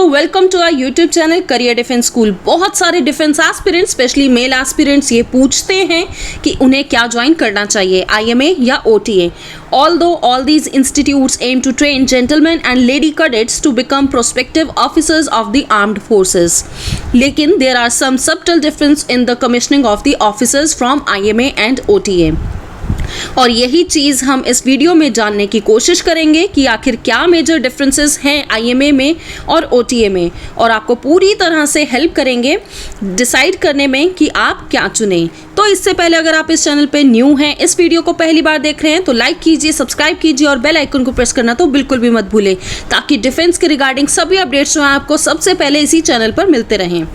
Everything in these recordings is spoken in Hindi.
Welcome to our YouTube channel career defence school. बहुत सारे defence aspirants, specially male aspirants ये पूछते हैं कि उन्हें क्या ज्वाइन करना चाहिए, आईएमए या OTA. Although all these institutes aim to train gentlemen and lady cadets to become prospective officers of the armed forces, लेकिन there are some subtle difference in the commissioning of the officers from IMA and OTA। और यही चीज़ हम इस वीडियो में जानने की कोशिश करेंगे कि आखिर क्या मेजर डिफरेंसेस हैं आईएमए में और ओटीए में, और आपको पूरी तरह से हेल्प करेंगे डिसाइड करने में कि आप क्या चुनें। तो इससे पहले अगर आप इस चैनल पे न्यू हैं, इस वीडियो को पहली बार देख रहे हैं, तो लाइक कीजिए, सब्सक्राइब कीजिए और बेल आइकन को प्रेस करना तो बिल्कुल भी मत भूलें, ताकि डिफेंस के रिगार्डिंग सभी अपडेट्स जो हैं आपको सबसे पहले इसी चैनल पर मिलते रहें।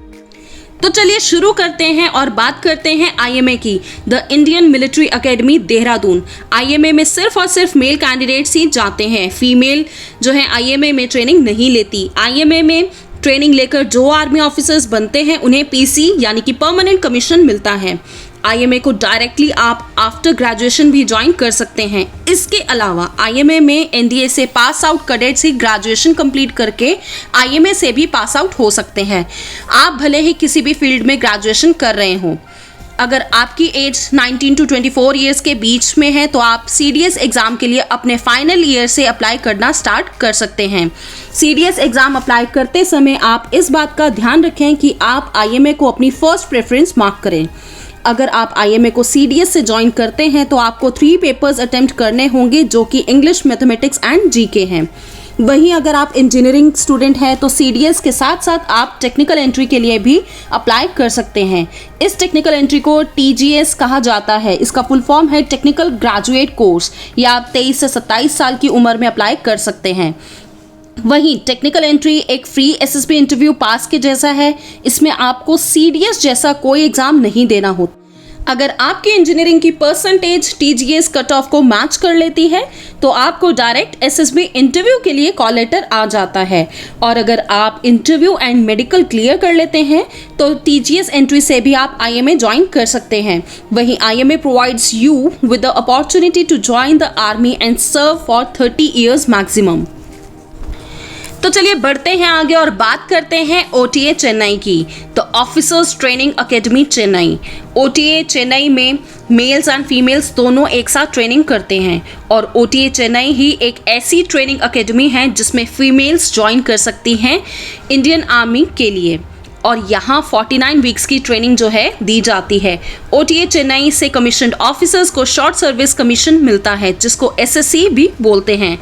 तो चलिए शुरू करते हैं और बात करते हैं आईएमए की। The Indian military academy Dehradun. IMA में सिर्फ और सिर्फ मेल कैंडिडेट्स ही जाते हैं, फीमेल जो है आईएमए में ट्रेनिंग नहीं लेती। आईएमए में ट्रेनिंग लेकर जो आर्मी ऑफिसर्स बनते हैं उन्हें पीसी यानी कि परमानेंट कमीशन मिलता है। आईएमए को डायरेक्टली आप आफ्टर ग्रेजुएशन भी ज्वाइन कर सकते हैं। इसके अलावा आईएमए में एनडीए से पास आउट कैडेट्स ही ग्रेजुएशन कंप्लीट करके आईएमए से भी पास आउट हो सकते हैं। आप भले ही किसी भी फील्ड में ग्रेजुएशन कर रहे हो, अगर आपकी एज 19 to 24 ईयर्स के बीच में है तो आप सीडीएस एग्ज़ाम के लिए अपने फाइनल ईयर से अप्लाई करना स्टार्ट कर सकते हैं। सीडीएस एग्ज़ाम अप्लाई करते समय आप इस बात का ध्यान रखें कि आप आईएमए को अपनी फर्स्ट प्रेफरेंस मार्क करें। अगर आप आईएमए को सीडीएस से ज्वाइन करते हैं तो आपको 3 पेपर्स अटेम्प्ट करने होंगे, जो कि इंग्लिश, मैथमेटिक्स एंड जीके हैं। वहीं अगर आप इंजीनियरिंग स्टूडेंट हैं तो सीडीएस के साथ साथ आप टेक्निकल एंट्री के लिए भी अप्लाई कर सकते हैं। इस टेक्निकल एंट्री को टीजीएस कहा जाता है। इसका फुल फॉर्म है टेक्निकल ग्रेजुएट कोर्स। या आप 23 से 27 साल की उम्र में अप्लाई कर सकते हैं। वहीं टेक्निकल एंट्री एक फ्री एसएसबी इंटरव्यू पास के जैसा है। इसमें आपको सीडीएस जैसा कोई एग्जाम नहीं देना होता। अगर आपकी इंजीनियरिंग की परसेंटेज टीजीएस कट ऑफ को मैच कर लेती है तो आपको डायरेक्ट एसएसबी इंटरव्यू के लिए कॉल लेटर आ जाता है। और अगर आप इंटरव्यू एंड मेडिकल क्लियर कर लेते हैं तो टीजीएस एंट्री से भी आप आईएमए ज्वाइन कर सकते हैं। वहीं IMA provides you with the opportunity to join the army and serve for 30 years maximum. तो चलिए बढ़ते हैं आगे और बात करते हैं ओटीए चेन्नई की। तो officers training academy Chennai. OTA Chennai में मेल्स एंड फीमेल्स दोनों एक साथ ट्रेनिंग करते हैं, और ओटीए चेन्नई ही एक ऐसी ट्रेनिंग एकेडमी है जिसमें फीमेल्स ज्वाइन कर सकती हैं इंडियन आर्मी के लिए। और यहाँ 49 वीक्स की ट्रेनिंग जो है दी जाती है। ओटीए चेन्नई से कमीशन्ड ऑफिसर्स को शॉर्ट सर्विस कमीशन मिलता है, जिसको एसएससी भी बोलते हैं।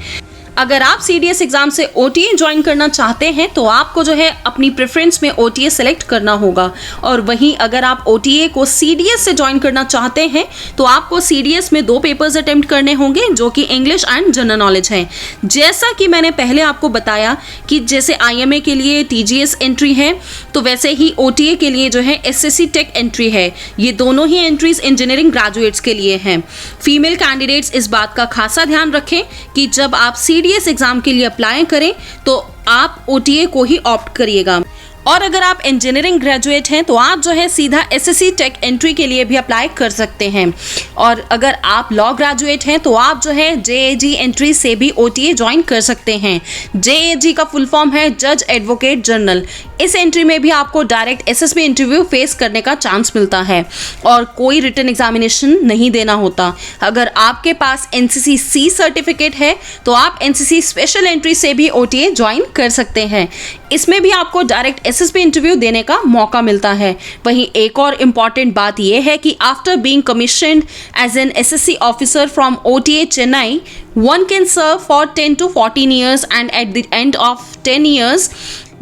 अगर आप सीडीएस एग्जाम से ओटीए ज्वाइन करना चाहते हैं तो आपको जो है अपनी प्रेफरेंस में ओटीए सेलेक्ट करना होगा। और वहीं अगर आप ओटीए को सीडीएस से ज्वाइन करना चाहते हैं तो आपको सीडीएस में 2 पेपर्स अटेम्प्ट करने होंगे, जो कि इंग्लिश एंड जनरल नॉलेज है। जैसा कि मैंने पहले आपको बताया कि जैसे आईएमए के लिए टीजीएस एंट्री है, तो वैसे ही ओटीए के लिए जो है एसएससी टेक एंट्री है। ये दोनों ही एंट्रीज इंजीनियरिंग ग्रेजुएट्स के लिए हैं। फीमेल कैंडिडेट्स इस बात का खासा ध्यान रखें कि जब आप सीडीएस एग्जाम के लिए अप्लाई करें तो आप ओटीए को ही ऑप्ट करिएगा। और अगर आप इंजीनियरिंग ग्रेजुएट हैं तो आप जो है सीधा एसएससी टेक एंट्री के लिए भी अप्लाई कर सकते हैं। और अगर आप लॉ ग्रेजुएट हैं तो आप जो है जेएजी एंट्री से भी ओटीए ज्वाइन कर सकते हैं। जेएजी का फुल फॉर्म है जज एडवोकेट जनरल। इस एंट्री में भी आपको डायरेक्ट एसएसबी इंटरव्यू फेस करने का चांस मिलता है और कोई रिटन एग्जामिनेशन नहीं देना होता। अगर आपके पास एनसीसी सी सर्टिफिकेट है तो आप एनसीसी स्पेशल एंट्री से भी ओटीए ज्वाइन कर सकते हैं। इसमें भी आपको डायरेक्ट एसएसबी इंटरव्यू देने का मौका मिलता है। वहीं एक और इम्पॉर्टेंट बात यह है कि after being commissioned as an SSC officer from OTA Chennai, one can serve for 10 to 14 years, and at the end of 10 years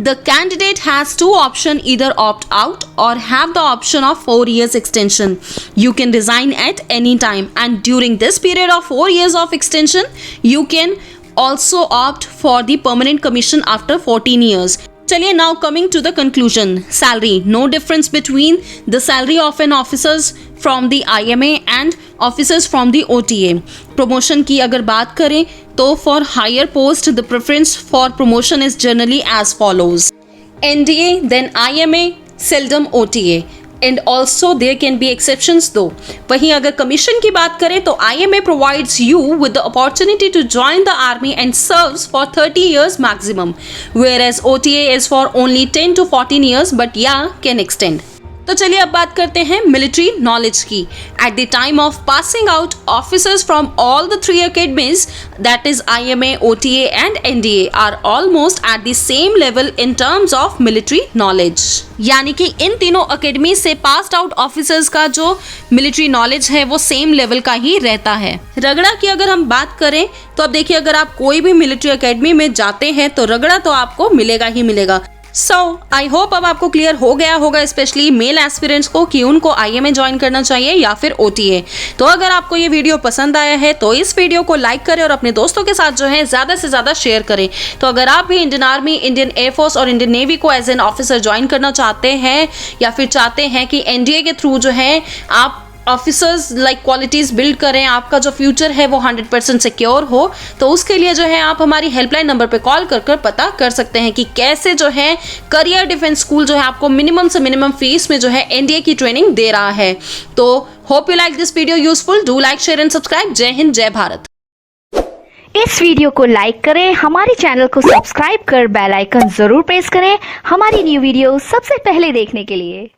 the candidate has 2 options: either opt out or have the option of 4 years extension. You can resign at any time, and during this period of 4 years of extension you can also opt for the permanent commission after 14 years. चलिए now coming to the conclusion. Salary, no difference between the salary of an officers from the IMA and officers from the OTA. Promotion की अगर बात करें तो for higher post the preference for promotion is generally as follows: NDA, then IMA, seldom OTA. And also there can be exceptions though. वहीं अगर कमीशन की बात करें तो IMA provides you with the opportunity to join the army and serves for 30 years maximum, whereas OTA is for only 10 to 14 years but yeah can extend। तो चलिए अब बात करते हैं मिलिट्री नॉलेज की। At the time of passing out, officers from all the 3 academies, that is IMA, OTA and NDA, are almost at the same level in terms of military knowledge. यानी कि इन तीनों अकेडमी से पास्ड आउट ऑफिसर्स का जो मिलिट्री नॉलेज है वो सेम लेवल का ही रहता है। रगड़ा की अगर हम बात करें तो अब देखिए, अगर आप कोई भी मिलिट्री अकेडमी में जाते हैं तो रगड़ा तो आपको मिलेगा ही मिलेगा। सो आई होप अब आपको क्लियर हो गया होगा, स्पेशली मेल एस्पिरेंट्स को, कि उनको IMA ज्वाइन करना चाहिए या फिर OTA। तो अगर आपको ये वीडियो पसंद आया है तो इस वीडियो को लाइक करें और अपने दोस्तों के साथ जो है ज़्यादा से ज़्यादा शेयर करें। तो अगर आप भी इंडियन आर्मी, इंडियन एयरफोर्स और इंडियन नेवी को एज एन ऑफिसर ज्वाइन करना चाहते हैं या फिर चाहते हैं कि NDA के थ्रू जो है आप ऑफिसर्स लाइक क्वालिटीज़ बिल्ड करें, आपका जो फ्यूचर है वो 100% सिक्योर हो, तो उसके लिए जो है आप हमारी हेल्पलाइन नंबर पे कॉल कर पता कर सकते हैं कि कैसे जो है करियर डिफेंस स्कूल जो है आपको मिनिमम से मिनिमम फीस में जो है NDA की ट्रेनिंग दे रहा है। तो hope you like this video useful, do like, share and subscribe. जय हिंद, जय भारत। इस वीडियो को लाइक करें, हमारे चैनल को सब्सक्राइब कर बेल आइकन जरूर प्रेस करें हमारी न्यू वीडियो सबसे पहले देखने के लिए।